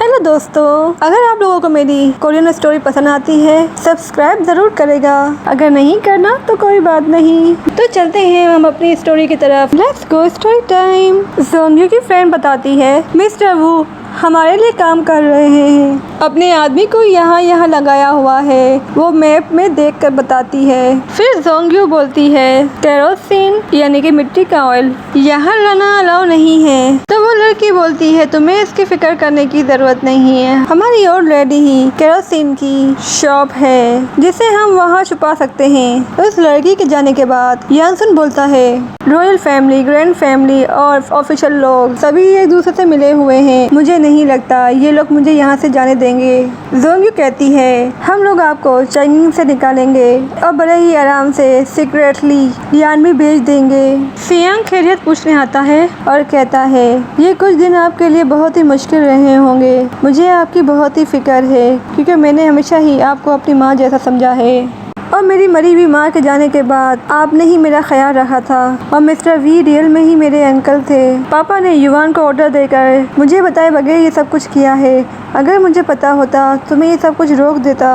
Hello दोस्तों, अगर आप लोगों को मेरी कोरियन स्टोरी पसंद आती है सब्सक्राइब ज़रूर करेगा। अगर नहीं करना तो कोई बात नहीं। तो चलते हैं हम अपनी स्टोरी की तरफ। Let's go story time. Jongyu की फ्रेंड बताती है मिस्टर वू हमारे लिए काम कर रहे हैं। अपने आदमी को यहाँ लगाया हुआ है, वो मैप में देखकर बताती है। फिर जोंग्यू बोलती है केरोसिन यानी कि मिट्टी का ऑयल यहाँ लाना अलाउ नहीं है। तो वो लड़की बोलती है तुम्हें इसकी फिक्र करने की जरूरत नहीं है, हमारी ऑलरेडी ही केरोसिन की शॉप है जिसे हम वहाँ छुपा सकते हैं। उस लड़की के जाने के बाद यानसुन बोलता है रॉयल फैमिली, ग्रैंड फैमिली और ऑफिशियल लोग सभी एक दूसरे से मिले हुए हैं, मुझे नहीं लगता ये लोग मुझे यहाँ से जाने देंगे। जोंग्यू कहती है हम लोग आपको चैंगिंग से निकालेंगे और बड़े ही आराम से सीक्रेटली यान भी भेज देंगे। सियांग खैरियत पूछने आता है और कहता है ये कुछ दिन आपके लिए बहुत ही मुश्किल रहे होंगे, मुझे आपकी बहुत ही फिक्र है क्योंकि मैंने हमेशा ही आपको अपनी माँ जैसा समझा है और मेरी मरी हुई माँ के जाने के बाद आपने ही मेरा ख्याल रखा था और मिस्टर वी रियल में ही मेरे अंकल थे। पापा ने युवान को ऑर्डर देकर मुझे बताए बगैर ये सब कुछ किया है, अगर मुझे पता होता तो मैं ये सब कुछ रोक देता।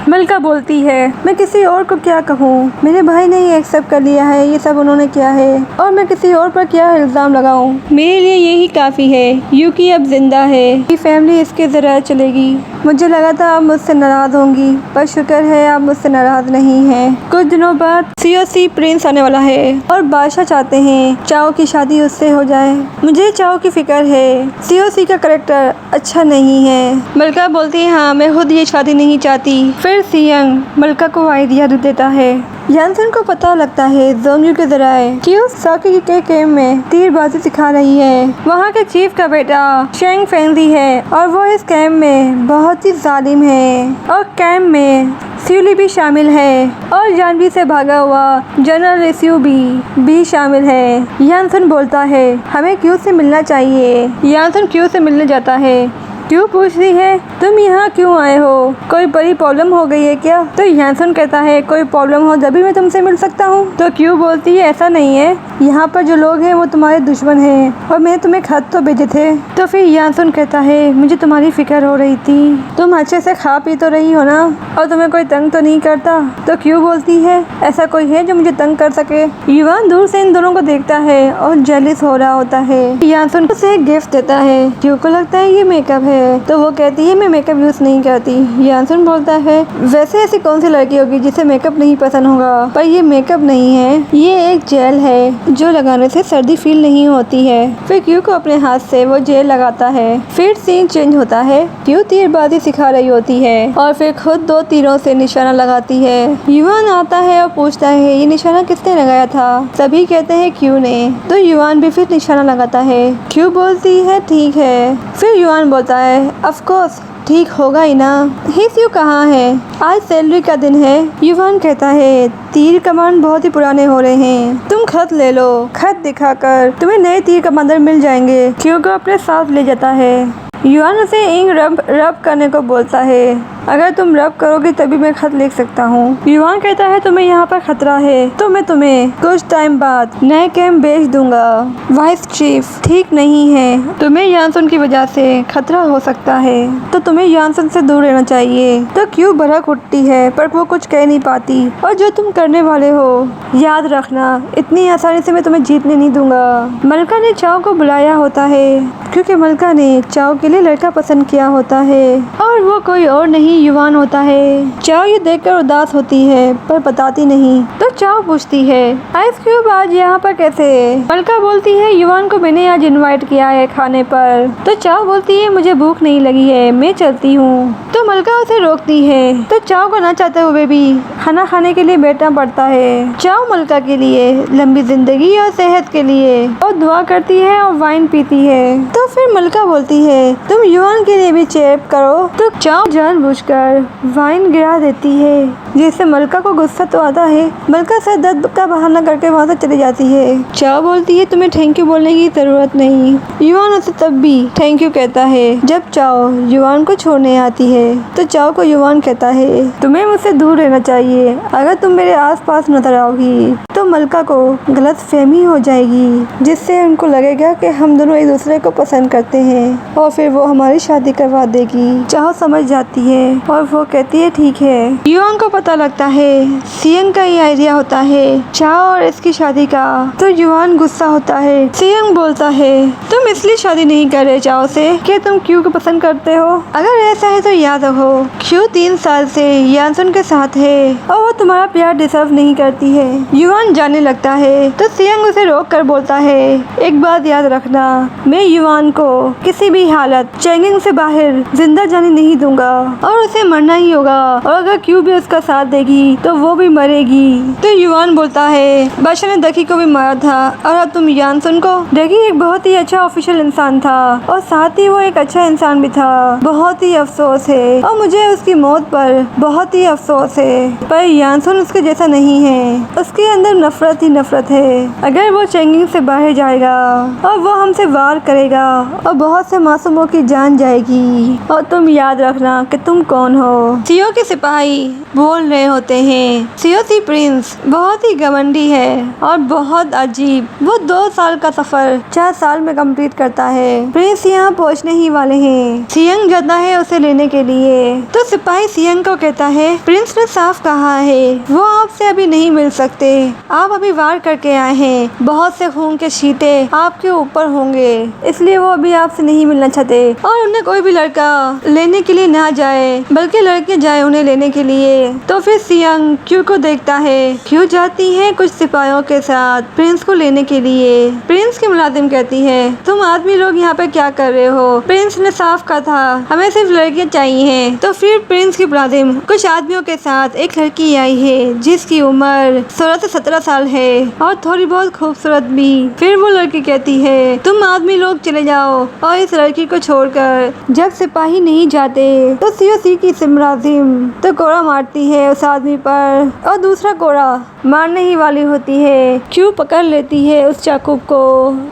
मलका बोलती है मैं किसी और को क्या कहूँ, मेरे भाई ने ये एक्सेप्ट कर लिया है, ये सब उन्होंने किया है और मैं किसी और पर क्या इल्ज़ाम लगाऊँ, मेरे लिए यही काफ़ी है। यूकी अब जिंदा है, ये फैमिली इसके ज़रिए चलेगी। मुझे लगा था आप मुझसे नाराज़ होंगी पर शुक्र है आप मुझसे नाराज़ नहीं है। कुछ दिनों बाद सीओसी प्रिंस आने वाला है और बादशाह चाहते हैं चाओ की शादी उससे हो जाए। मुझे चाओ की फिक्र है, सीओसी का करेक्टर अच्छा नहीं है। मलका बोलती है हाँ मैं खुद ये शादी नहीं चाहती। फिर सियांग मलका को आइडिया देता है। यानसन को पता लगता है जोंग्यू के जराए कि उस साकी के कैंप में तीरबाजी सिखा रही है। वहाँ के चीफ का बेटा शेंग फेंगजी है और वो इस कैंप में बहुत ही जालिम है और कैंप में स्यूली भी शामिल है और जानवी से भागा हुआ जनरल रेस्यू भी शामिल है। यानसन बोलता है हमें क्यू से मिलना चाहिए। यानसन क्यू से मिलने जाता है। क्यों पूछती है तुम यहाँ क्यों आए हो, कोई बड़ी प्रॉब्लम हो गई है क्या? तो यानसन कहता है कोई प्रॉब्लम हो जब भी मैं तुमसे मिल सकता हूँ। तो क्यों बोलती है ऐसा नहीं है, यहाँ पर जो लोग हैं वो तुम्हारे दुश्मन हैं और मैंने तुम्हें खत तो भेजे थे। तो फिर यानसन कहता है मुझे तुम्हारी फिक्र हो रही थी, तुम अच्छे से खा पी तो रही हो ना और तुम्हें कोई तंग तो नहीं करता। तो क्यों बोलती है ऐसा कोई है जो मुझे तंग कर सके। युवान दूर से इन दोनों को देखता है और जेलिस हो रहा होता है। यानसन उसे एक गिफ्ट देता है, क्यों को लगता है ये मेकअप है तो वो कहती है मैं मेकअप यूज नहीं करती। यानसन बोलता है वैसे ऐसी कौन सी लड़की होगी जिसे मेकअप नहीं पसंद होगा, पर ये मेकअप नहीं है, ये एक जेल है जो लगाने से सर्दी फील नहीं होती है। फिर क्यू को अपने हाथ से वो जेल लगाता है। फिर सीन चेंज होता है, क्यू तीरबाजी सिखा रही होती है और फिर खुद 2 तीरों से निशाना लगाती है। युवान आता है और पूछता है ये निशाना किसने लगाया था। सभी कहते हैं क्यू ने। तो युवान भी फिर निशाना लगाता है। क्यू बोलती है ठीक है। फिर युवान बोलता है ऑफ कोर्स ठीक होगा ही ना। हिस्यू कहाँ है, आज सैलरी का दिन है। युवान कहता है तीर कमान बहुत ही पुराने हो रहे हैं, तुम खत ले लो, खत दिखाकर तुम्हें नए तीर कमांडर मिल जाएंगे। क्यू को अपने साथ ले जाता है। युवान उसे इंक रब करने को बोलता है, अगर तुम रब करोगे तभी मैं खत लिख सकता हूँ। युवान कहता है तुम्हें यहाँ पर खतरा है तो मैं तुम्हें कुछ टाइम बाद नए कैंप भेज दूंगा। वाइस चीफ ठीक नहीं है, तुम्हें यानसन की वजह से खतरा हो सकता है तो तुम्हें यानसन से दूर रहना चाहिए। तो क्यों भड़क उठती है पर वो कुछ कह नहीं पाती। और जो तुम करने वाले हो याद रखना, इतनी आसानी से मैं तुम्हें जीतने नहीं दूंगा। मलका ने चाओ को बुलाया होता है क्योंकि मलका ने चाओ के लिए लड़का पसंद किया होता है और वो कोई और नहीं युवान होता है। चाओ ये देखकर उदास होती है पर बताती नहीं। तो चाओ पूछती है आइस क्यूब आज यहाँ पर कैसे। मलका बोलती है युवान को मैंने आज इनवाइट किया है खाने पर। तो चाओ बोलती है मुझे भूख नहीं लगी है, मैं चलती हूँ। तो मलका उसे रोकती है। तो चाओ को ना चाहते हुए भी खाना खाने के लिए बैठना पड़ता है। चाओ मलका के लिए लंबी जिंदगी और सेहत के लिए और दुआ करती है और वाइन पीती है। तो फिर मलका बोलती है तुम युवान के लिए भी चेप करो। तो चाओ जानबूझकर वाइन गिरा देती है जिससे मलका को गुस्सा तो आता है। मलका सर दर्द का बहाना करके वहाँ से चली जाती है। चाओ बोलती है तुम्हें थैंक यू बोलने की जरूरत नहीं। युवान उसे तब भी थैंक यू कहता है। जब चाओ युवान को छोड़ने आती है तो चाओ को युवान कहता है तुम्हें मुझसे दूर रहना चाहिए, अगर तुम मेरे आसपास नजर आओगी तो मलका को गलत फहमी हो जाएगी, जिससे उनको लगेगा कि हम दोनों एक दूसरे को पसंद करते हैं और फिर वो हमारी शादी करवा देगी। चाहो समझ जाती है और वो कहती है ठीक है। युआन को पता लगता है सियंग का ये आइडिया होता है चाहो और इसकी शादी का, तो युआन गुस्सा होता है। सियंग बोलता है तुम इसलिए शादी नहीं कर रहे चाहो से कि तुम क्यू को पसंद करते हो। अगर ऐसा है तो याद रखो क्यू 3 साल से यानसुन के साथ है और वो तुम्हारा प्यार डिजर्व नहीं करती है। युआन जाने लगता है तो सियंग उसे रोक कर बोलता है एक बात याद रखना, मैं युआन को किसी भी हालत चेंगिंग से बाहर जिंदा जाने नहीं दूंगा और उसे मरना ही होगा, और अगर क्यू भी उसका साथ देगी तो वो भी मरेगी। तो युआन बोलता है बादशाह ने दकी को भी मारा था और अब तुम यानसुन को। दकी एक बहुत ही अच्छा ऑफिशियल इंसान था और साथ ही वो एक अच्छा इंसान भी था। बहुत ही अफसोस है और मुझे उसकी मौत पर बहुत ही अफसोस है, पर यानसुन उसके जैसा नहीं है। उसके अंदर नफरत ही नफरत है। अगर वो चेंगिंग से बाहर जाएगा और वो हमसे वार करेगा और बहुत से मासूमों की जान जाएगी, और तुम याद रखना कि तुम कौन हो। सीओ के सिपाही बोल रहे होते हैं सीओसी प्रिंस बहुत ही घमंडी है और बहुत अजीब। वो 2 साल का सफर 4 साल में कंप्लीट करता है। प्रिंस यहाँ पहुँचने ही वाले हैं। सियंग जाता है उसे लेने के लिए, तो सिपाही सियंग को कहता है प्रिंस ने साफ कहा है वो आपसे अभी नहीं मिल सकते। आप अभी वार करके आए हैं, बहुत से खून के छींटे आपके ऊपर होंगे, इसलिए वो अभी आपसे नहीं मिलना चाहते और उन्हें कोई भी लड़का लेने के लिए ना जाए बल्कि लड़के जाए उन्हें लेने के लिए। तो फिर सियंग क्यू को देखता है। क्यू जाती है कुछ सिपाहियों के साथ प्रिंस को लेने के लिए। प्रिंस की मुलाजिम कहती है तुम आदमी लोग यहाँ पे क्या कर रहे हो, प्रिंस ने साफ कहा था हमें सिर्फ लड़कियाँ चाहिए हैं। तो फिर प्रिंस की मुलाजिम कुछ आदमियों के साथ एक लड़की आई है जिसकी उम्र 16 से 17 साल है और थोड़ी बहुत खूबसूरत भी। फिर वो लड़की कहती है तुम आदमी लोग चले जाओ और इस लड़की को छोड़कर। जब सिपाही नहीं जाते तो सीओसी की मुलाजिम तो कोड़ा मारती है उस आदमी पर और दूसरा कोड़ा मारने ही वाली होती है। क्यू पकड़ लेती है उस चाकू को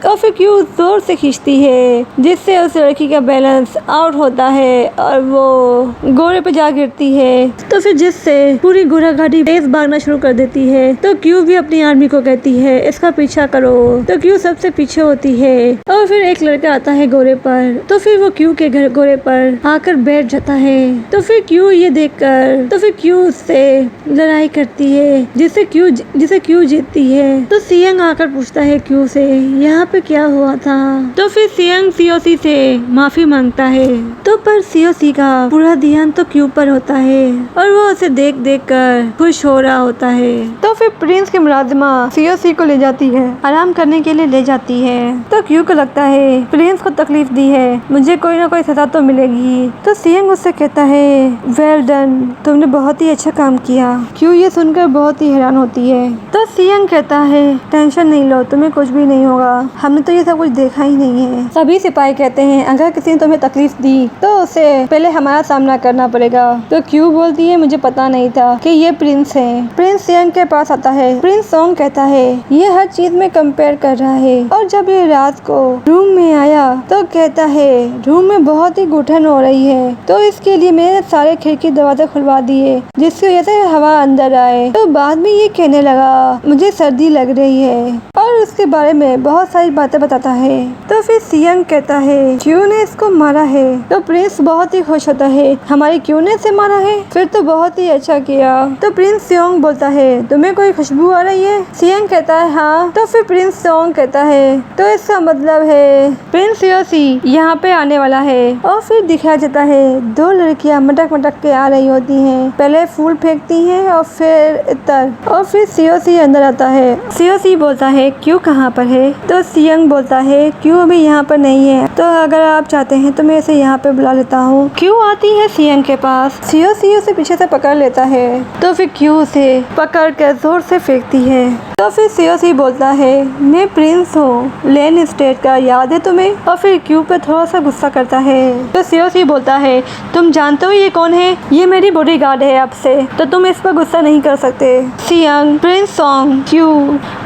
और फिर क्यू जोर से खींचती है जिससे उस लड़की का बैलेंस आउट होता है और वो घोड़े पे जा गिरती है। तो फिर जिससे पूरी घोड़ा गाड़ी तेज भागना शुरू कर देती है। तो क्यू भी अपनी आर्मी को कहती है इसका पीछा करो। तो क्यू सबसे पीछे होती है और फिर एक लड़का आता है घोड़े पर, तो फिर वो क्यू के घर घोड़े पर आकर बैठ जाता है। तो फिर क्यू ये देखकर तो फिर क्यू उससे लड़ाई करती है जिसे क्यू जीतती है। तो सियंग आकर पूछता है क्यू से यहाँ पे क्या हुआ था। तो फिर सियंग सीओसी से माफी मांगता है। तो पर सीओसी का पूरा ध्यान तो क्यू पर होता है और वो उसे देख देख कर खुश हो रहा होता है। तो फिर प्रिंस की मुलाजिमा सीओसी को ले जाती है, आराम करने के लिए ले जाती है। तो क्यू को लगता है प्रिंस को तकलीफ दी है, मुझे कोई ना कोई सजा तो मिलेगी। तो सियंग उससे कहता है वेल डन, तुमने बहुत ही अच्छा काम किया। क्यू ये सुनकर बहुत ही हैरान होती है। तो सियंग कहता है टेंशन नहीं लो, तुम्हें कुछ भी नहीं होगा, हमने तो ये सब कुछ देखा ही नहीं है। सभी सिपाही कहते हैं अगर किसी ने तुम्हें तकलीफ दी तो उसे पहले हमारा सामना करना पड़ेगा। तो क्यू बोलती है मुझे पता नहीं था कि ये प्रिंस है। प्रिंस सियंग के पास आता है। प्रिंस सोंग कहता है ये हर चीज में कंपेयर कर रहा है और जब ये रात को रूम में आया तो कहता है रूम में बहुत ही घुटन हो रही है, तो इसके लिए मैंने सारे खिड़की दरवाजे खुलवा दिए जिसकी वजह से हवा अंदर आए। तो बाद में ये कहने लगा मुझे सर्दी लग रही है और उसके बारे में बहुत सारी बातें बताता है। तो फिर सियंग कहता है क्यू ने इसको मारा है। तो प्रिंस बहुत ही खुश होता है हमारे क्यू ने इसे मारा है, फिर तो बहुत ही अच्छा किया। तो प्रिंस सियोंग बोलता है तुम्हें कोई खुशबू आ रही है। सियंग कहता है हाँ। तो फिर प्रिंस सियोंग कहता है तो इसका मतलब है प्रिंस सीओसी यहाँ पे आने वाला है। और फिर दिखाया जाता है 2 लड़कियां मटक मटक के आ रही होती हैं, पहले फूल फेंकती हैं और फिर इतर, और फिर सीओसी अंदर आता है। सीओसी बोलता है क्यू कहाँ पर है। तो सियंग बोलता है क्यू अभी यहाँ पर नहीं है, तो अगर आप चाहते हैं तो मैं इसे यहाँ पे बुला लेता हूँ। क्यू आती है सियंग के पास, सीओसी उसे पीछे से पकड़ लेता है। तो फिर क्यू उसे पकड़ कर जोर से फेंकती है। तो फिर सीओसी बोलता है मैं प्रिंस हूँ लेन स्टेट का, याद है तुम्हें। और फिर क्यू पे थोड़ा सा गुस्सा करता है। तो सीओसी बोलता है तुम जानते हो ये कौन है, ये मेरी बॉडीगार्ड है अब से, तो तुम इस पर गुस्सा नहीं कर सकते। सियंग, प्रिंस सोंग, क्यू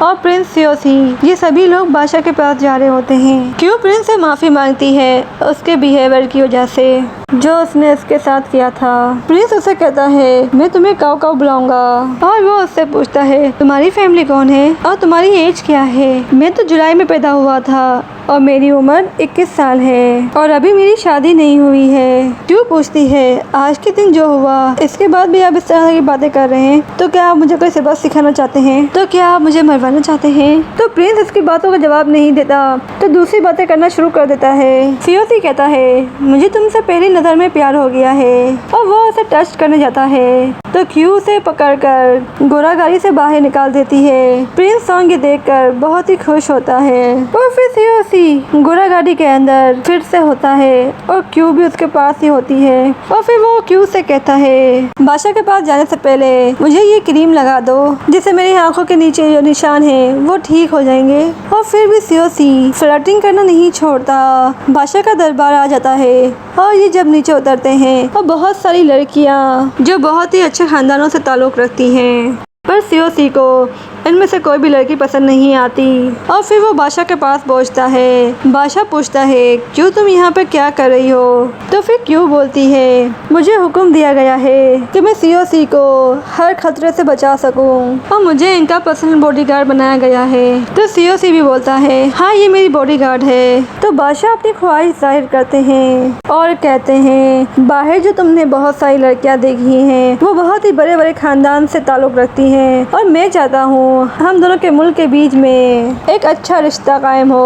और प्रिंस सीओसी सियोसी, ये सभी लोग बादशाह के पास जा रहे होते हैं। क्यू प्रिंस से माफी मांगती है उसके बिहेवियर की वजह से जो उसने उसके साथ किया था। प्रिंस उसे कहता है मैं तुम्हें काऊ काऊ बुलाऊंगा और वो उससे पूछता है तुम्हारी फैमिली कौन है और तुम्हारी एज क्या है। मैं तो जुलाई में पैदा हुआ था और मेरी उम्र 21 साल है और अभी मेरी शादी नहीं हुई है। क्यों पूछती है आज के दिन जो हुआ इसके बाद भी आप इस तरह की बातें कर रहे हैं तो क्या आप मुझे कोई सबक सिखाना चाहते हैं, तो क्या आप मुझे मरवाना चाहते हैं। तो प्रिंस इसकी बातों का जवाब नहीं देता तो दूसरी बातें करना शुरू कर देता है। सियोसी कहता है मुझे तुमसे पहली नजर में प्यार हो गया है और वो उसे टच करने जाता है तो क्यू उसे पकड़कर गोरागाड़ी से बाहर निकाल देती है। प्रिंस सॉन्ग देखकर बहुत ही खुश होता है और फिर सियोसी गोरागाड़ी के अंदर फिर से होता है और क्यू भी उसके पास ही होती है और फिर वो क्यू से कहता है बादशाह के पास जाने से पहले मुझे ये क्रीम लगा दो जिससे मेरी आंखों के नीचे जो निशान है वो ठीक हो जाएंगे। और फिर भी सियोसी फ्लर्टिंग करना नहीं छोड़ता। बादशाह का दरबार आ जाता है और ये जब नीचे उतरते हैं और बहुत सारी लड़कियां जो बहुत ही अच्छे खानदानों से ताल्लुक़ रखती हैं पर सियोसी को इनमें से कोई भी लड़की पसंद नहीं आती। और फिर वो बादशाह के पास पहुंचता है। बादशाह पूछता है क्यों तुम यहाँ पे क्या कर रही हो। तो फिर क्यों बोलती है मुझे हुक्म दिया गया है कि मैं सियोसी को हर खतरे से बचा सकूं और मुझे इनका पर्सनल बॉडीगार्ड बनाया गया है। तो सियोसी भी बोलता है हाँ ये मेरी बॉडीगार्ड है। तो बादशाह अपनी ख्वाहिश जाहिर करते हैं और कहते हैं बाहर जो तुमने बहुत सारी लड़कियाँ देखी हैं वो बहुत ही बड़े बड़े खानदान से ताल्लुक़ रखती हैं और मैं चाहता हूँ हम दोनों के मुल्क के बीच में एक अच्छा रिश्ता कायम हो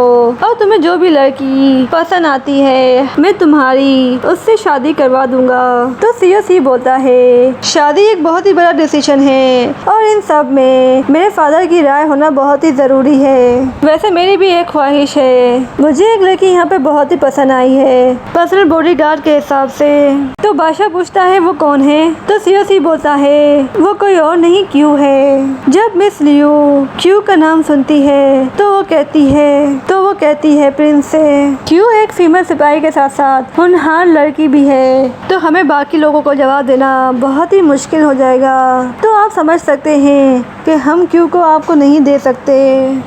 और तुम्हें जो भी लड़की पसंद आती है मैं तुम्हारी उससे शादी करवा दूंगा। तो सियोसी बोलता है शादी एक बहुत ही बड़ा डिसीजन है और इन सब में मेरे फादर की राय होना बहुत ही जरूरी है। वैसे मेरी भी एक ख्वाहिश है, मुझे एक लड़की यहाँ पे बहुत ही पसंद आई है पर्सनल बॉडीगार्ड के हिसाब से। तो बादशाह पूछता है वो कौन है। तो सियोसी बोलता है वो कोई और नहीं क्यू है। जब मिस लियू क्यू का नाम सुनती है तो वो कहती है प्रिंस से क्यू एक फीमेल सिपाही के साथ साथ होनहार लड़की भी है तो हमें बाकी लोगों को जवाब देना बहुत ही मुश्किल हो जाएगा। तो आप समझ सकते हैं कि हम क्यू को आपको नहीं दे सकते।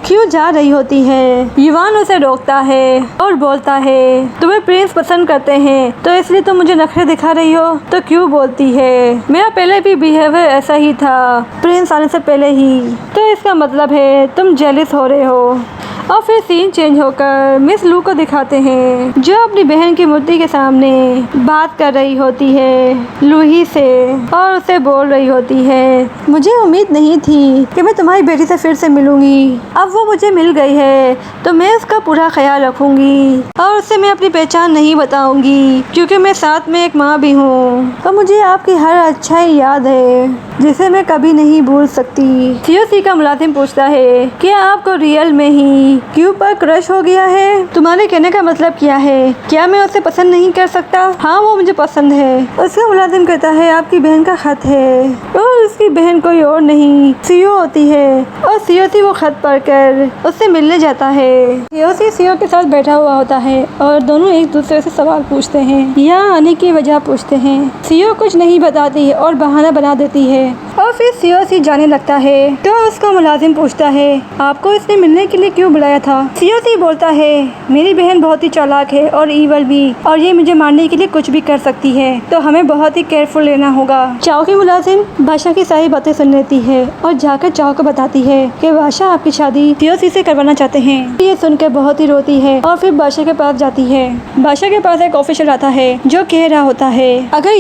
क्यू जा रही होती है, युवान उसे रोकता है और बोलता है तुम्हें प्रिंस पसंद करते हैं तो इसलिए तुम मुझे नखरे दिखा रही हो। तो क्यू बोलती है मेरा पहले भी बिहेवियर ऐसा ही था प्रिंस आने से पहले ही, तो इसका मतलब है तुम जेलिस हो रहे हो। और फिर सीन चेंज होकर मिस लू को दिखाते हैं जो अपनी बहन की मूर्ति के सामने बात कर रही होती है लूही से और उसे बोल रही होती है मुझे उम्मीद नहीं थी कि मैं तुम्हारी बेटी से फिर से मिलूंगी। अब वो मुझे मिल गई है तो मैं उसका पूरा ख्याल रखूंगी और उससे मैं अपनी पहचान नहीं बताऊंगी क्योंकि मैं साथ में एक माँ भी हूँ और मुझे आपकी हर अच्छाई याद है जिसे मैं कभी नहीं भूल सकती। सियोसी का मुलाजिम पूछता है क्या आपको रियल में ही क्यू पर क्रश हो गया है। तुम्हारे कहने का मतलब क्या है, क्या मैं उसे पसंद नहीं कर सकता। हाँ वो मुझे पसंद है। उसका मुलाजिम कहता है आपकी बहन का खत है और उसकी बहन कोई और नहीं सीओ होती है और सियोसी वो खत पढ़कर उससे मिलने जाता है। सियोसी सीओ के साथ बैठा हुआ होता है और दोनों एक दूसरे से सवाल पूछते हैं, यहाँ आने की वजह पूछते हैं। सीओ कुछ नहीं बताती है और बहाना बना देती है और फिर सियोसी जाने लगता है। तो उसका मुलाजिम पूछता है आपको इसने मिलने के लिए क्यों बुलाया था। सियोसी बोलता है मेरी बहन बहुत ही चालाक है और ईवल भी और ये मुझे मारने के लिए कुछ भी कर सकती है तो हमें बहुत ही केयरफुल रहना होगा। चाओ की मुलाजिम बादशाह की सारी बातें सुन लेती है और जाकर चाओ को बताती है कि बादशाह आपकी शादी सियोसी से करवाना चाहते हैं। ये सुनकर बहुत ही रोती है और फिर बादशाह के पास जाती है। बादशाह के पास एक ऑफिसर आता है जो कह रहा होता है अगर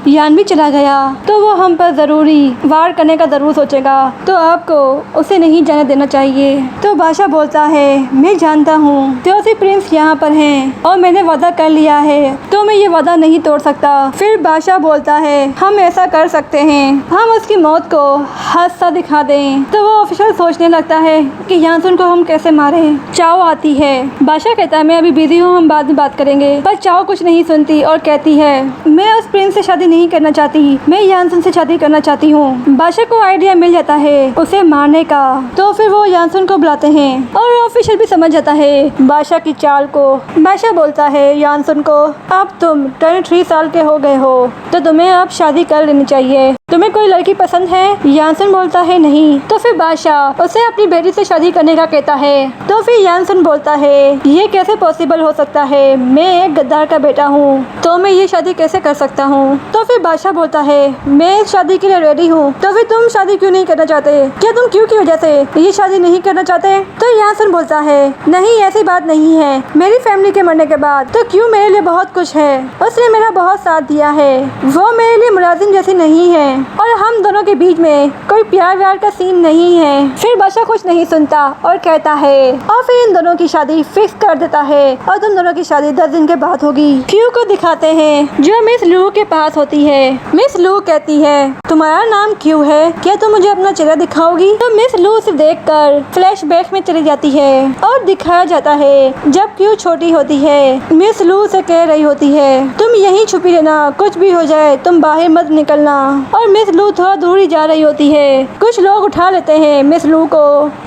यान भी चला गया तो वो हम पर जरूरी वार करने का जरूर सोचेगा तो आपको उसे नहीं जाने देना चाहिए। तो बादशाह बोलता है मैं जानता हूँ सियोसी प्रिंस यहाँ पर हैं और मैंने वादा कर लिया है तो मैं ये वादा नहीं तोड़ सकता। फिर बादशाह बोलता है हम ऐसा कर सकते हैं, हम उसकी मौत को हादसा दिखा दें। तो वो ऑफिसर सोचने लगता है कि यानसुन को हम कैसे मारें। चाओ आती है। बादशाह कहता है मैं अभी बिजी हूँ, हम बाद में बात करेंगे। पर चाओ कुछ नहीं सुनती और कहती है मैं उस प्रिंस से शादी नहीं करना चाहती, मैं यानसुन से शादी करना चाहती हूँ। बादशाह को आइडिया मिल जाता है उसे मारने का। तो फिर वो यानसुन को बुलाते हैं और ऑफिसर भी समझ जाता है बादशाह की चाल को। बादशाह बोलता है यानसुन को अब तुम 23 साल के हो गए हो तो तुम्हें अब शादी कर लेनी चाहिए। तुम्हें कोई लड़की पसंद है? यानसन बोलता है नहीं। तो फिर बादशाह उसे अपनी बेटी से शादी करने का कहता है। तो फिर यानसन बोलता है ये कैसे पॉसिबल हो सकता है, मैं एक गद्दार का बेटा हूँ, तो मैं ये शादी कैसे कर सकता हूँ। तो फिर बादशाह बोलता है मैं इस शादी के लिए रेडी हूँ। तो फिर तुम शादी क्यों नहीं करना चाहते? क्या तुम क्यों की वजह से ये शादी नहीं करना चाहते? तो यानसन बोलता है नहीं, ऐसी बात नहीं है। मेरी फैमिली के मरने के बाद तो क्यों मेरे लिए बहुत कुछ है, उसने मेरा बहुत साथ दिया है, वो मेरे लिए मुलाजिम जैसी नहीं है और हम दोनों के बीच में कोई प्यार व्यार का सीन नहीं है। फिर बादशाह कुछ नहीं सुनता और कहता है और फिर इन दोनों की शादी फिक्स कर देता है और तुम दोनों की शादी 10 दिन के बाद होगी। क्यू को दिखाते हैं जो मिस लू के पास होती है। मिस लू कहती है तुम्हारा नाम क्यू है, क्या तुम मुझे अपना चेहरा दिखाओगी? तो मिस लू उसे देखकर फ्लैशबैक में चली जाती है और दिखाया जाता है जब क्यू छोटी होती है। मिस लू से कह रही होती है तुम यहीं छुपी रहना, कुछ भी हो जाए तुम बाहर मत निकलना। और मिस लू थोड़ा दूर ही जा रही होती है। कुछ लोग उठा लेते हैं मिस लू को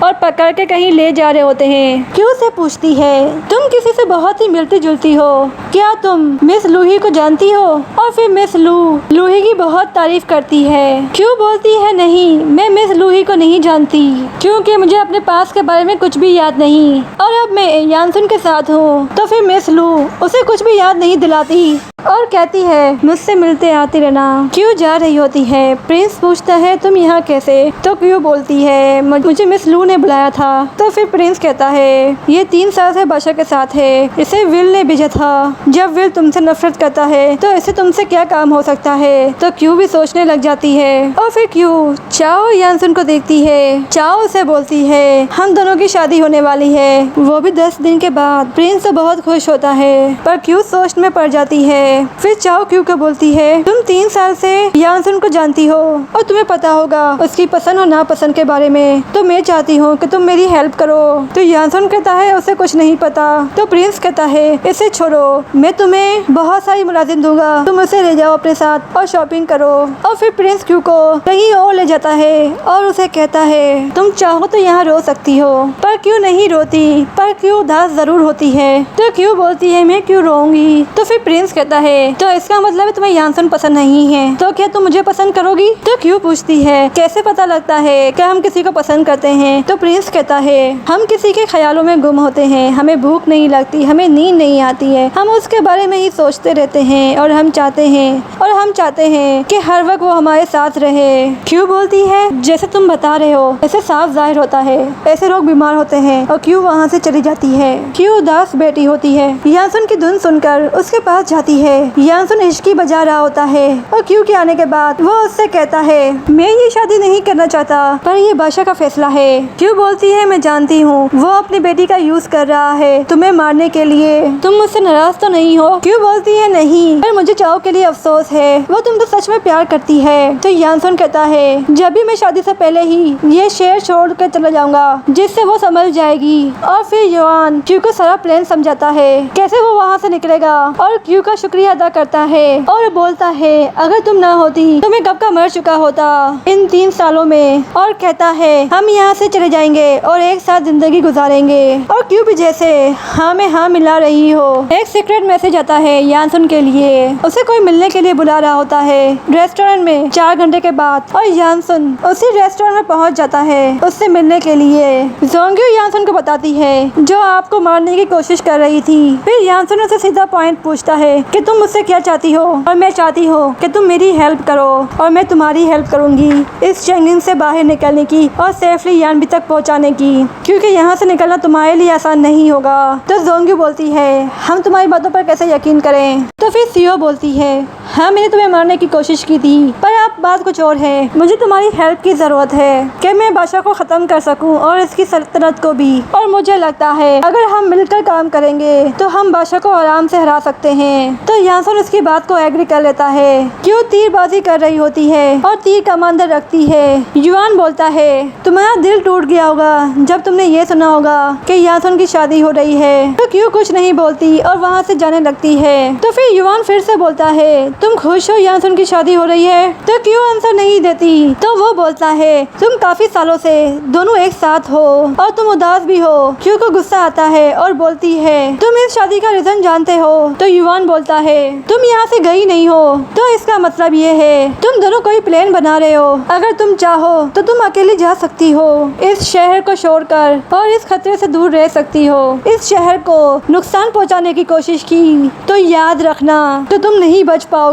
और पकड़ के कहीं ले जा रहे होते हैं। क्यू से पूछती है तुम किसी से बहुत ही मिलती जुलती हो, क्या तुम मिस लूही को जानती हो? और फिर मिस लू लूही की बहुत तारीफ करती है। क्यू बोलती है नहीं, मैं मिस लूही को नहीं जानती क्योंकि मुझे अपने पास के बारे में कुछ भी याद नहीं और अब मैं यानसन के साथ हूँ। तो फिर मिस लू उसे कुछ भी याद नहीं दिलाती और कहती है मुझसे मिलते आती रहना। क्यू जा रही होती है। प्रिंस पूछता है तुम यहाँ कैसे? तो क्यू बोलती है मुझे मिस लू ने बुलाया था। तो फिर प्रिंस कहता है ये 3 साल से बादशाह के साथ है, इसे विल ने भेजा था। जब विल तुमसे नफरत करता है तो इसे तुमसे क्या काम हो सकता है? तो क्यू भी सोचने लग जाती है। और फिर क्यू चाओ यानसन को देखती है। चाओ उसे बोलती है हम दोनों की शादी होने वाली है, वो भी 10 दिन के बाद। प्रिंस तो बहुत खुश होता है पर क्यू सोच में पड़ जाती है। फिर चाओ क्यू को बोलती है तुम 3 साल से यानसन को जानती हो और तुम्हें पता होगा उसकी पसंद और नापसंद के बारे में, तो मैं चाहती हूँ कि तुम मेरी हेल्प करो। तो यानसन कहता है उसे कुछ नहीं पता। तो प्रिंस कहता है इसे छोड़ो, मैं तुम्हें बहुत सारी मुलाजिम दूंगा, तुम उसे ले जाओ अपने साथ और शॉपिंग करो। और फिर प्रिंस क्यू को कहीं और ले जाता है और उसे कहता है तुम चाहो तो यहाँ रो सकती हो। पर क्यू नहीं रोती, पर क्यू उदास जरूर होती है। तो क्यू बोलती है मैं क्यों रोऊंगी? तो फिर प्रिंस कहता है तो इसका मतलब है तुम्हें यानसन पसंद नहीं है, तो क्या तुम मुझे पसंद करोगी? तो क्यू पूछती है कैसे पता लगता है कि हम किसी को पसंद करते हैं? तो प्रिंस कहता है हम किसी के ख्यालों में गुम होते हैं, हमें भूख नहीं लगती, हमें नींद नहीं आती है, हम उसके बारे में ही सोचते रहते हैं और हम चाहते हैं कि हर वक्त वो हमारे साथ रहे। क्यू बोलती है जैसे तुम बता रहे हो ऐसे साफ जाहिर होता है, ऐसे लोग बीमार होते हैं। और क्यू वहाँ से चली जाती है। क्यू उदास बैठी होती है। यानसन की धुन सुनकर उसके पास जाती है। यानसन हिचकी बजा रहा होता है और क्यू के आने के बाद वो उससे कहता है मैं ये शादी नहीं करना चाहता, पर ये बादशाह का फैसला है। क्यू बोलती है मैं जानती हूँ वो अपनी बेटी का यूज कर रहा है तुम्हें मारने के लिए, तुम मुझसे नाराज तो नहीं हो? क्यू बोलती है नहीं, पर मुझे चाओ के लिए अफसोस है, वो तुम तो सच में प्यार करती है। तो यानसन कहता है जब भी मैं शादी से पहले ही ये शहर छोड़ कर चला जाऊंगा जिससे वो संभल जाएगी। और फिर युआन क्यू को सारा प्लान समझाता है कैसे वो वहाँ से निकलेगा और क्यू का शुक्रिया अदा करता है और बोलता है अगर तुम ना होती तो मैं कब का मर चुका होता इन 3 सालों में। और कहता है हम यहाँ से चले जाएंगे और एक साथ जिंदगी गुजारेंगे। और क्यू भी जैसे हाँ में हाँ मिला रही हो। एक सीक्रेट मैसेज आता है यानसन के लिए, उसे कोई मिलने के लिए बुला रहा होता है रेस्टोरेंट में 4 घंटे के बाद। और यानसन उसी रेस्टोरेंट में पहुँच जाता है उससे मिलने के लिए। जोंग्यू यानसन को बताती है जो आपको मारने की कोशिश कर रही थी। फिर यानसन उसे सीधा पॉइंट पूछता है कि तुम मुझसे क्या चाहती हो? और मैं चाहती हूँ कि तुम मेरी हेल्प करो और मैं तुम्हारी हेल्प करूंगी इस चैंगिंग से बाहर निकलने की और सेफली यानबी तक पहुँचाने की, क्योंकि यहाँ से निकलना तुम्हारे लिए आसान नहीं होगा। तो जोंग्यू बोलती है हम तुम्हारी बातों पर कैसे यकीन करें? तो फिर सीओ बोलती है हाँ मैंने तुम्हें मारने की कोशिश की थी, पर अब बात कुछ और है, मुझे तुम्हारी हेल्प की जरूरत है कि मैं बादशाह को खत्म कर सकूं और इसकी सल्तनत को भी। और मुझे लगता है अगर हम मिलकर काम करेंगे तो हम बादशाह को आराम से हरा सकते हैं। तो यानसन उसकी बात को एग्री कर लेता है। क्यों तीरबाजी कर रही होती है और तीर कमांडर रखती है। युआन बोलता है तुम्हारा दिल टूट गया होगा जब तुमने ये सुना होगा कि यानसन की शादी हो रही है। तो क्यों कुछ नहीं बोलती और वहाँ से जाने लगती है। तो फिर युआन फिर से बोलता है तुम खुश हो यानसुन की शादी हो रही है? तो क्यों आंसर नहीं देती? तो वो बोलता है तुम काफी सालों से दोनों एक साथ हो और तुम उदास भी हो। क्यों को गुस्सा आता है और बोलती है तुम इस शादी का रीजन जानते हो? तो युवान बोलता है तुम यहाँ से गई नहीं हो, तो इसका मतलब ये है तुम दोनों कोई प्लान बना रहे हो। अगर तुम चाहो तो तुम अकेली जा सकती हो, इस शहर को छोड़कर, और इस खतरे से दूर रह सकती हो। इस शहर को नुकसान पहुँचाने की कोशिश की तो याद रखना तो तुम नहीं बच पाओगी।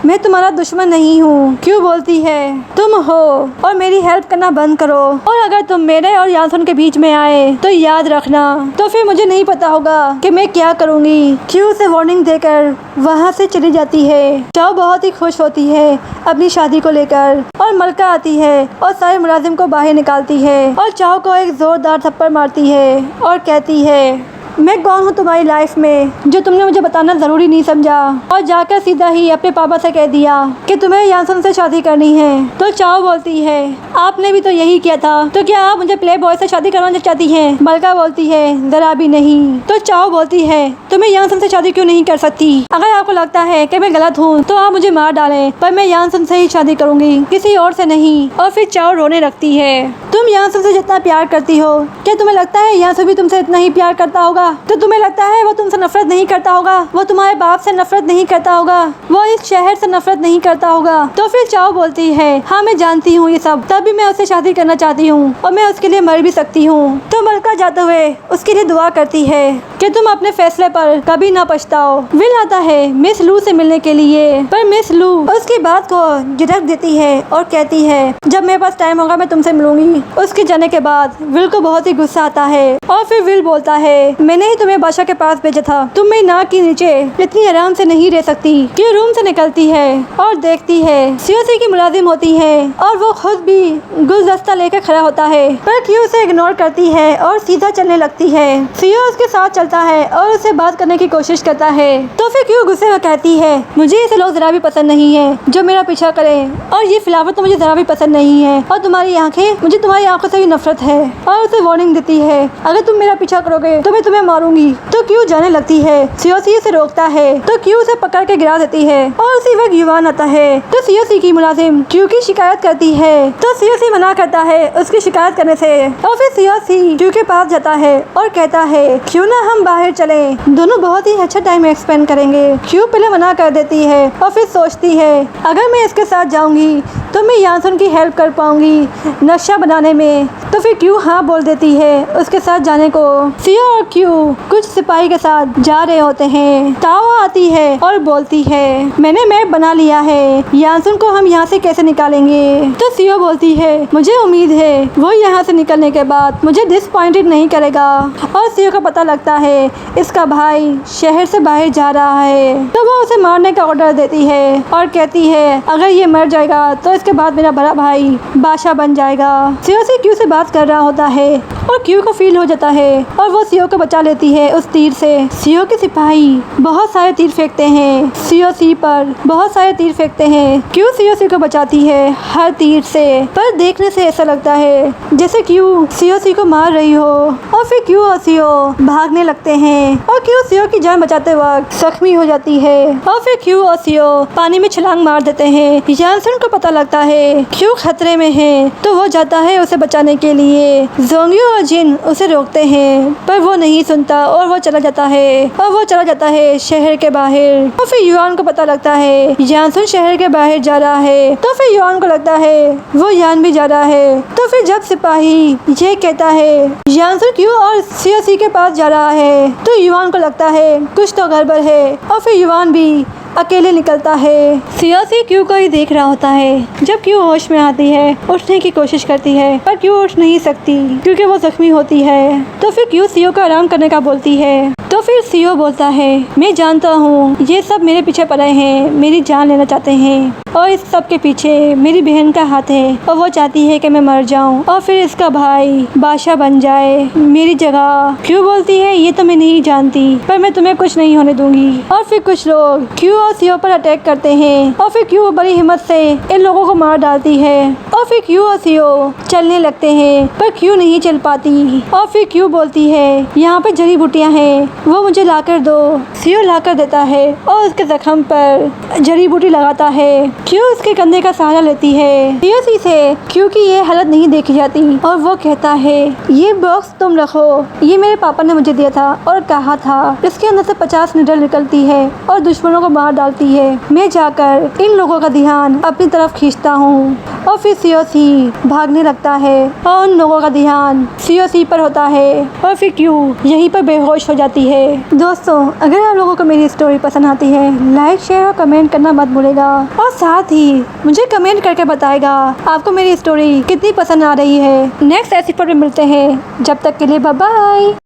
मैं तुम्हारा दुश्मन नहीं हूँ। क्यों बोलती है तुम हो और मेरी हेल्प करना बंद करो, और अगर तुम मेरे और यानसुन के बीच में आए तो याद रखना तो फिर मुझे नहीं पता होगा कि मैं क्या करूँगी। क्यों उसे वार्निंग देकर वहाँ से चली जाती है। चाओ बहुत ही खुश होती है अपनी शादी को लेकर, और मलका आती है और सारे मुलाजिम को बाहर निकालती है और चाओ को एक जोरदार थप्पड़ मारती है और कहती है मैं कौन हूँ तुम्हारी लाइफ में जो तुमने मुझे बताना ज़रूरी नहीं समझा, और जाकर सीधा ही अपने पापा से कह दिया कि तुम्हें यानसुन से शादी करनी है। तो चाओ बोलती है आपने भी तो यही किया था, तो क्या आप मुझे प्ले बॉय से शादी करवाना चाहती हैं? मलका बोलती है ज़रा भी नहीं। तो चाओ बोलती है तुम्हें यानसुन से शादी क्यों नहीं कर सकती? अगर आपको लगता है कि मैं गलत हूँ तो आप मुझे मार डालें, पर मैं यानसुन से ही शादी करूँगी, किसी और से नहीं। और फिर चाओ रोने लगती है तुम यानसुन से जितना प्यार करती हो, क्या तुम्हें लगता है यानसुन भी तुमसे इतना ही प्यार करता होगा? तो तुम्हें लगता है वो तुमसे नफरत नहीं करता होगा? वो तुम्हारे बाप से नफरत नहीं करता होगा? वो इस शहर से नफरत नहीं करता होगा? तो फिर चाओ बोलती है हाँ मैं जानती हूँ ये सब, तब भी मैं उससे शादी करना चाहती हूँ और मैं उसके लिए मर भी सकती हूँ। तो मलका जाते हुए उसके लिए दुआ करती है कि तुम अपने फैसले पर कभी ना पछताओ। विल आता है मिस लू से मिलने के लिए, पर मिस लू उसकी बात को झिड़क देती है और कहती है जब मेरे पास टाइम होगा मैं तुमसे मिलूंगी। उसके जाने के बाद विल को बहुत ही गुस्सा आता है और फिर विल बोलता है मैंने ही तुम्हें बादशाह के पास भेजा था, तुम मेरी नाक के नीचे इतनी आराम से नहीं रह सकती। कि रूम से निकलती है और देखती है सीओसी की मुलाजिम होती है और वो खुद भी गुलदस्ता लेकर खड़ा होता है, पर क्यों उसे इग्नोर करती है और सीधा चलने लगती है। सीओ उसके साथ चलता है और उससे बात करने की कोशिश करता है। तो फिर क्यों गुस्से में कहती है मुझे ऐसे लोग जरा भी पसंद नहीं है जो मेरा पीछा करें, और ये फ्लावर तो मुझे जरा भी पसंद नहीं है, और तुम्हारी आंखें, मुझे तुम्हारी आंखों से भी नफरत है। और उसे वार्निंग देती है अगर तुम मेरा पीछा करोगे तो मैं तुम्हें मारूंगी। तो क्यों जाने लगती है। सीओसी उसे रोकता है तो क्यों उसे पकड़ के गिरा देती है, और उसी वक्त युवान आता है तो सीओसी की मुलाजिम क्यों की शिकायत करती है। तो सीओसी मना करता है उसकी शिकायत करने से, और फिर सीओसी क्यों के पास जाता है और कहता है क्यों ना हम बाहर चले, दोनों बहुत ही अच्छा टाइम एक्सपेंड करेंगे। क्यों पहले मना कर देती है और फिर सोचती है अगर मैं इसके साथ जाऊंगी तो मैं यानसुन की हेल्प कर पाऊंगी नक्शा बनाने में। तो फिर क्यों हाँ बोल देती है उसके साथ जाने को। सीओ और क्यों कुछ सिपाही के साथ जा रहे होते हैं। ताओ आती है और बोलती है मैंने मैप बना लिया है, यानसुन को हम यहाँ से कैसे निकालेंगे। तो सीओ बोलती है मुझे उम्मीद है वो यहाँ से निकलने के बाद मुझे डिसअपॉइंटेड नहीं करेगा। और सीओ को पता लगता है इसका भाई शहर से बाहर जा रहा है, तो वो उसे मारने का ऑर्डर देती है और कहती है अगर ये मर जाएगा तो इसके बाद मेरा बड़ा भाई बादशाह बन जाएगा। सीओ से क्यू से बात कर रहा होता है और क्यू को फील हो जाता है और वो सीओ को बचा लेती है उस तीर से। सीओ के सिपाही बहुत सारे तीर फेंकते हैं सीओ सी पर, बहुत सारे तीर फेंकते हैं। क्यू सीओ सी को बचाती है हर तीर से, पर देखने से ऐसा लगता है जैसे क्यू सीओ सी को मार रही हो। और फिर क्यू और सीओ भागने लगते हैं और क्यू सीओ की जान बचाते वक्त जख्मी हो जाती है। और फिर क्यू और सीओ पानी में छलांग मार देते हैं। यानसुन को पता लगता है क्यू खतरे में है तो वो जाता है उसे बचाने के लिए। जोंगियो और जिन उसे रोकते हैं पर वो नहीं सुनता और वो चला जाता है शहर के बाहर। और फिर युआन को पता लगता है यानसुन शहर के बाहर जा रहा है, तो फिर युआन को लगता है वो यान भी जा रहा है। तो फिर जब सिपाही ये कहता है यानसुन क्यू और सीओसी के पास जा रहा है तो युआन को लगता है कुछ तो गड़बड़ है और फिर युआन भी अकेले निकलता है। सीओसी क्यू को ही देख रहा होता है। जब क्यू होश में आती है उठने की कोशिश करती है पर क्यू उठ नहीं सकती क्योंकि वो जख्मी होती है। तो फिर क्यू सीओ को आराम करने का बोलती है। तो फिर सीओ बोलता है मैं जानता हूँ ये सब मेरे पीछे पड़े हैं, मेरी जान लेना चाहते हैं। और इस सब के पीछे मेरी बहन का हाथ है और वो चाहती है कि मैं मर जाऊं और फिर इसका भाई बादशाह बन जाए मेरी जगह। क्यों बोलती है ये तो मैं नहीं जानती, पर मैं तुम्हें कुछ नहीं होने दूंगी। और फिर कुछ लोग क्यू और सीओ पर अटैक करते हैं और फिर क्यू बड़ी हिम्मत से इन लोगों को मार डालती है और फिर क्यू और सीओ चलने लगते हैं, पर क्यू नहीं चल पाती। और फिर क्यू बोलती है यहाँ पर जड़ी बूटियाँ हैं, वो मुझे लाकर दो। सीओ लाकर देता है और उसके जख्म पर जड़ी बूटी लगाता है। क्यू उसके कंधे का सहारा लेती है। सीओ से क्यू की ये हालत नहीं देखी जाती और वो कहता है ये बॉक्स तुम रखो, ये मेरे पापा ने मुझे दिया था और कहा था इसके अंदर से 50 नीडल निकलती है और दुश्मनों को मार डालती है। मैं जाकर इन लोगों का ध्यान अपनी तरफ खींचता हूँ। और फिर सीओसी भागने लगता है और उन लोगों का ध्यान सीओसी पर होता है और फिर क्यू यहीं पर बेहोश हो जाती है। दोस्तों, अगर आप लोगों को मेरी स्टोरी पसंद आती है, लाइक शेयर और कमेंट करना मत भूलेगा और साथ ही मुझे कमेंट करके बताएगा आपको मेरी स्टोरी कितनी पसंद आ रही है। नेक्स्ट एपिसोड में मिलते हैं, जब तक के लिए बाय बाय।